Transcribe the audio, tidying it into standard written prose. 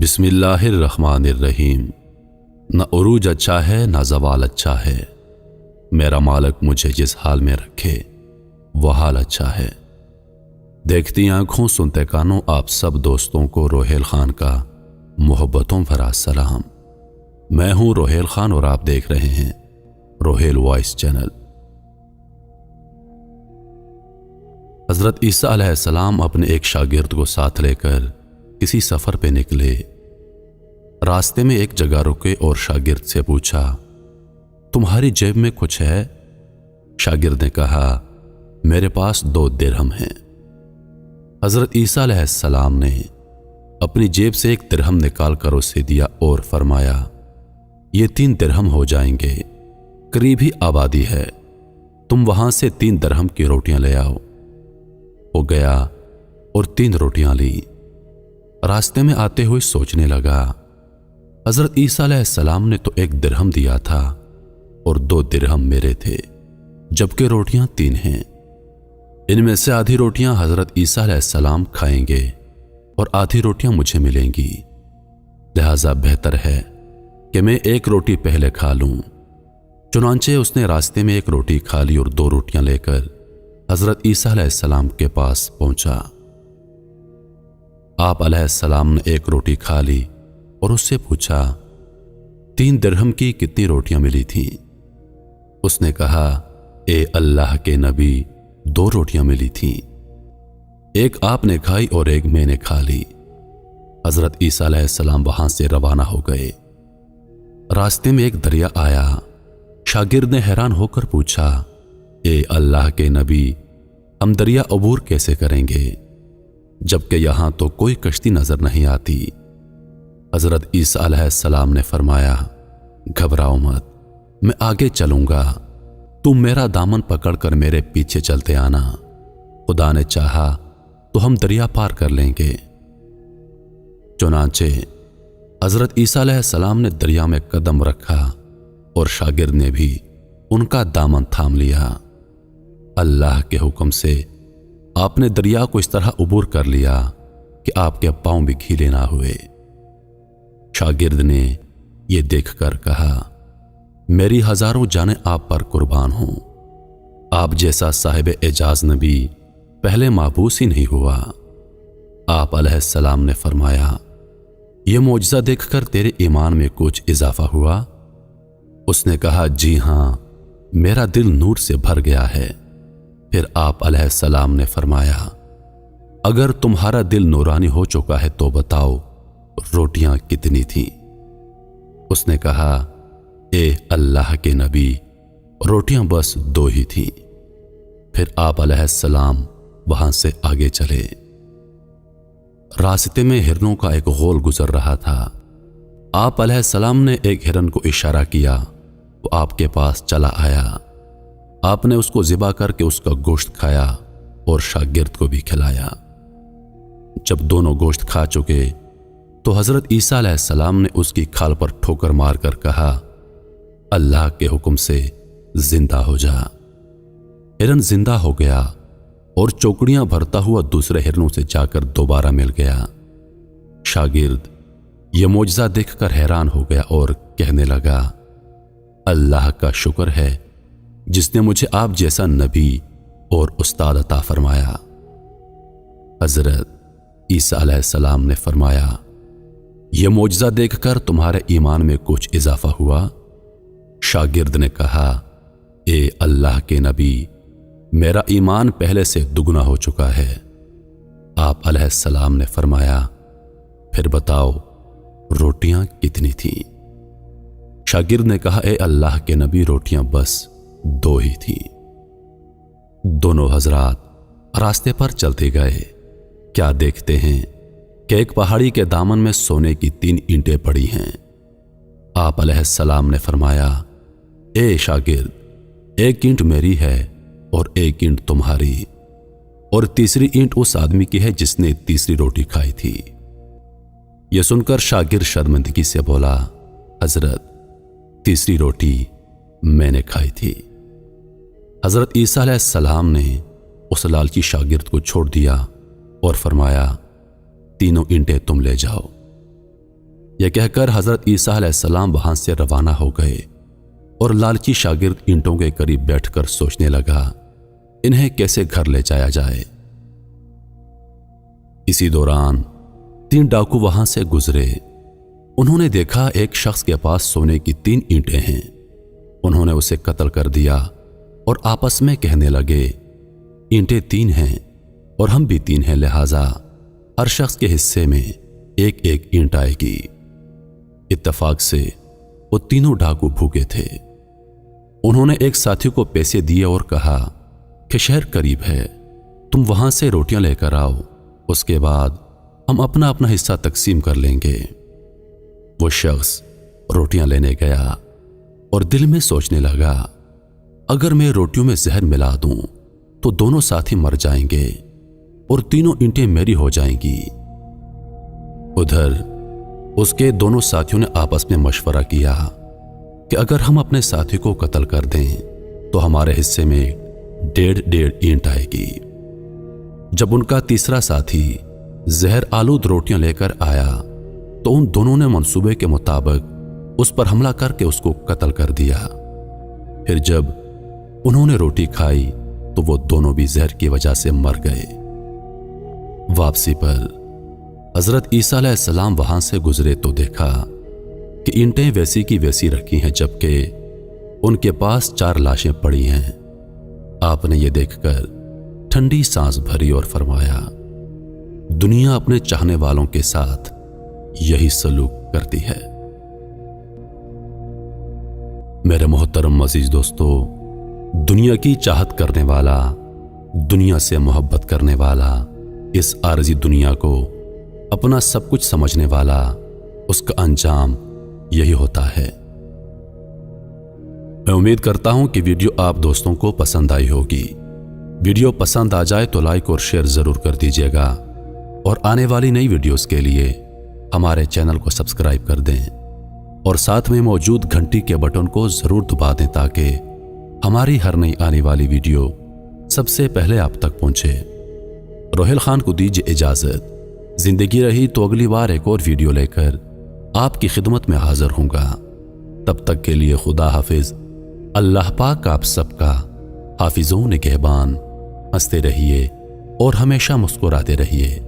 بسم اللہ الرحمن الرحیم۔ نہ عروج اچھا ہے نہ زوال اچھا ہے، میرا مالک مجھے جس حال میں رکھے وہ حال اچھا ہے۔ دیکھتی آنکھوں سنتے کانوں آپ سب دوستوں کو روہیل خان کا محبتوں بھرا سلام۔ میں ہوں روہیل خان اور آپ دیکھ رہے ہیں روہیل وائس چینل۔ حضرت عیسیٰ علیہ السلام اپنے ایک شاگرد کو ساتھ لے کر کسی سفر پہ نکلے۔ راستے میں ایک جگہ رکے اور شاگرد سے پوچھا، تمہاری جیب میں کچھ ہے؟ شاگرد نے کہا، میرے پاس 2 درہم ہیں۔ حضرت عیسیٰ علیہ السلام نے اپنی جیب سے 1 درہم نکال کر اسے دیا اور فرمایا، یہ 3 درہم ہو جائیں گے، قریب ہی آبادی ہے، تم وہاں سے 3 درہم کی روٹیاں لے آؤ۔ وہ گیا اور 3 روٹیاں لی۔ راستے میں آتے ہوئے سوچنے لگا، حضرت عیسیٰ علیہ السلام نے تو 1 درہم دیا تھا اور 2 درہم میرے تھے، جبکہ روٹیاں 3 ہیں۔ ان میں سے آدھی روٹیاں حضرت عیسیٰ علیہ السلام کھائیں گے اور آدھی روٹیاں مجھے ملیں گی، لہذا بہتر ہے کہ میں 1 روٹی پہلے کھا لوں۔ چنانچہ اس نے راستے میں 1 روٹی کھا لی اور 2 روٹیاں لے کر حضرت عیسیٰ علیہ السلام کے پاس پہنچا۔ آپ علیہ السلام نے 1 روٹی کھا لی اور اس سے پوچھا، 3 درہم کی کتنی روٹیاں ملی تھیں؟ اس نے کہا، اے اللہ کے نبی، 2 روٹیاں ملی تھیں، 1 آپ نے کھائی اور 1 میں نے کھا لی۔ حضرت عیسیٰ علیہ السلام وہاں سے روانہ ہو گئے۔ راستے میں ایک دریا آیا۔ شاگرد نے حیران ہو کر پوچھا، اے اللہ کے نبی، ہم دریا عبور کیسے کریں گے جبکہ یہاں تو کوئی کشتی نظر نہیں آتی؟ حضرت عیسیٰ علیہ السلام نے فرمایا، گھبراؤ مت، میں آگے چلوں گا، تم میرا دامن پکڑ کر میرے پیچھے چلتے آنا، خدا نے چاہا تو ہم دریا پار کر لیں گے۔ چنانچہ حضرت عیسیٰ علیہ السلام نے دریا میں قدم رکھا اور شاگرد نے بھی ان کا دامن تھام لیا۔ اللہ کے حکم سے آپ نے دریا کو اس طرح عبور کر لیا کہ آپ کے پاؤں بھی گیلے نہ ہوئے۔ شاگرد نے یہ دیکھ کر کہا، میری ہزاروں جانیں آپ پر قربان ہوں، آپ جیسا صاحب اعجاز نبی پہلے معبوس ہی نہیں ہوا۔ آپ علیہ السلام نے فرمایا، یہ معجزہ دیکھ کر تیرے ایمان میں کچھ اضافہ ہوا؟ اس نے کہا، جی ہاں، میرا دل نور سے بھر گیا ہے۔ پھر آپ علیہ السلام نے فرمایا، اگر تمہارا دل نورانی ہو چکا ہے تو بتاؤ روٹیاں کتنی تھیں؟ اس نے کہا، اے اللہ کے نبی، روٹیاں بس 2 ہی تھیں۔ پھر آپ علیہ السلام وہاں سے آگے چلے۔ راستے میں ہرنوں کا ایک غول گزر رہا تھا۔ آپ علیہ السلام نے ایک ہرن کو اشارہ کیا، وہ آپ کے پاس چلا آیا۔ آپ نے اس کو ذبح کر کے اس کا گوشت کھایا اور شاگرد کو بھی کھلایا۔ جب دونوں گوشت کھا چکے تو حضرت عیسیٰ علیہ السلام نے اس کی کھال پر ٹھوکر مار کر کہا، اللہ کے حکم سے زندہ ہو جا۔ ہرن زندہ ہو گیا اور چوکڑیاں بھرتا ہوا دوسرے ہرنوں سے جا کر دوبارہ مل گیا۔ شاگرد یہ معجزہ دیکھ کر حیران ہو گیا اور کہنے لگا، اللہ کا شکر ہے جس نے مجھے آپ جیسا نبی اور استاد عطا فرمایا۔ حضرت عیسیٰ علیہ السلام نے فرمایا، یہ معجزہ دیکھ کر تمہارے ایمان میں کچھ اضافہ ہوا؟ شاگرد نے کہا، اے اللہ کے نبی، میرا ایمان پہلے سے دگنا ہو چکا ہے۔ آپ علیہ السلام نے فرمایا، پھر بتاؤ روٹیاں کتنی تھیں؟ شاگرد نے کہا، اے اللہ کے نبی، روٹیاں بس 2 ہی تھیں۔ دونوں حضرات راستے پر چلتے گئے۔ کیا دیکھتے ہیں کہ ایک پہاڑی کے دامن میں سونے کی 3 اینٹیں پڑی ہیں۔ آپ علیہ السلام نے فرمایا، اے شاگرد، 1 اینٹ میری ہے اور 1 اینٹ تمہاری، اور تیسری اینٹ اس آدمی کی ہے جس نے تیسری روٹی کھائی تھی۔ یہ سن کر شاگرد شرمندگی سے بولا، حضرت، تیسری روٹی میں نے کھائی تھی۔ حضرت عیسیٰ علیہ السلام نے اس لالچی شاگرد کو چھوڑ دیا اور فرمایا، 3 اینٹیں تم لے جاؤ۔ یہ کہہ کر حضرت عیسیٰ علیہ السلام وہاں سے روانہ ہو گئے اور لالچی شاگرد اینٹوں کے قریب بیٹھ کر سوچنے لگا انہیں کیسے گھر لے جایا جائے۔ اسی دوران 3 ڈاکو وہاں سے گزرے۔ انہوں نے دیکھا ایک شخص کے پاس سونے کی 3 اینٹیں ہیں۔ انہوں نے اسے قتل کر دیا اور آپس میں کہنے لگے اینٹیں 3 ہیں اور ہم بھی 3 ہیں، لہذا ہر شخص کے حصے میں ایک ایک اینٹ آئے گی۔ اتفاق سے وہ تینوں ڈاکو بھوکے تھے۔ انہوں نے ایک ساتھی کو پیسے دیے اور کہا کہ شہر قریب ہے، تم وہاں سے روٹیاں لے کر آؤ، اس کے بعد ہم اپنا اپنا حصہ تقسیم کر لیں گے۔ وہ شخص روٹیاں لینے گیا اور دل میں سوچنے لگا اگر میں روٹیوں میں زہر ملا دوں تو دونوں ساتھی مر جائیں گے اور تینوں اینٹیں میری ہو جائیں گی۔ ادھر اس کے دونوں ساتھیوں نے آپس میں مشورہ کیا کہ اگر ہم اپنے ساتھی کو قتل کر دیں تو ہمارے حصے میں 1.5 اینٹ آئے گی۔ جب ان کا تیسرا ساتھی زہر آلود روٹیاں لے کر آیا تو ان دونوں نے منصوبے کے مطابق اس پر حملہ کر کے اس کو قتل کر دیا۔ پھر جب انہوں نے روٹی کھائی تو وہ دونوں بھی زہر کی وجہ سے مر گئے۔ واپسی پر حضرت عیسیٰ علیہ السلام وہاں سے گزرے تو دیکھا کہ اینٹیں ویسی کی ویسی رکھی ہیں، جبکہ ان کے پاس 4 لاشیں پڑی ہیں۔ آپ نے یہ دیکھ کر ٹھنڈی سانس بھری اور فرمایا دنیا اپنے چاہنے والوں کے ساتھ یہی سلوک کرتی ہے۔ میرے محترم عزیز دوستو، دنیا کی چاہت کرنے والا، دنیا سے محبت کرنے والا، اس عارضی دنیا کو اپنا سب کچھ سمجھنے والا، اس کا انجام یہی ہوتا ہے۔ میں امید کرتا ہوں کہ ویڈیو آپ دوستوں کو پسند آئی ہوگی۔ ویڈیو پسند آ جائے تو لائک اور شیئر ضرور کر دیجیے گا اور آنے والی نئی ویڈیوز کے لیے ہمارے چینل کو سبسکرائب کر دیں اور ساتھ میں موجود گھنٹی کے بٹن کو ضرور دبا دیں تاکہ ہماری ہر نئی آنے والی ویڈیو سب سے پہلے آپ تک پہنچے۔ روحیل خان کو دیجیے اجازت۔ زندگی رہی تو اگلی بار ایک اور ویڈیو لے کر آپ کی خدمت میں حاضر ہوں گا۔ تب تک کے لیے خدا حافظ۔ اللہ پاک آپ سب کا حافظ و نگہبان۔ ہنستے رہیے اور ہمیشہ مسکراتے رہیے۔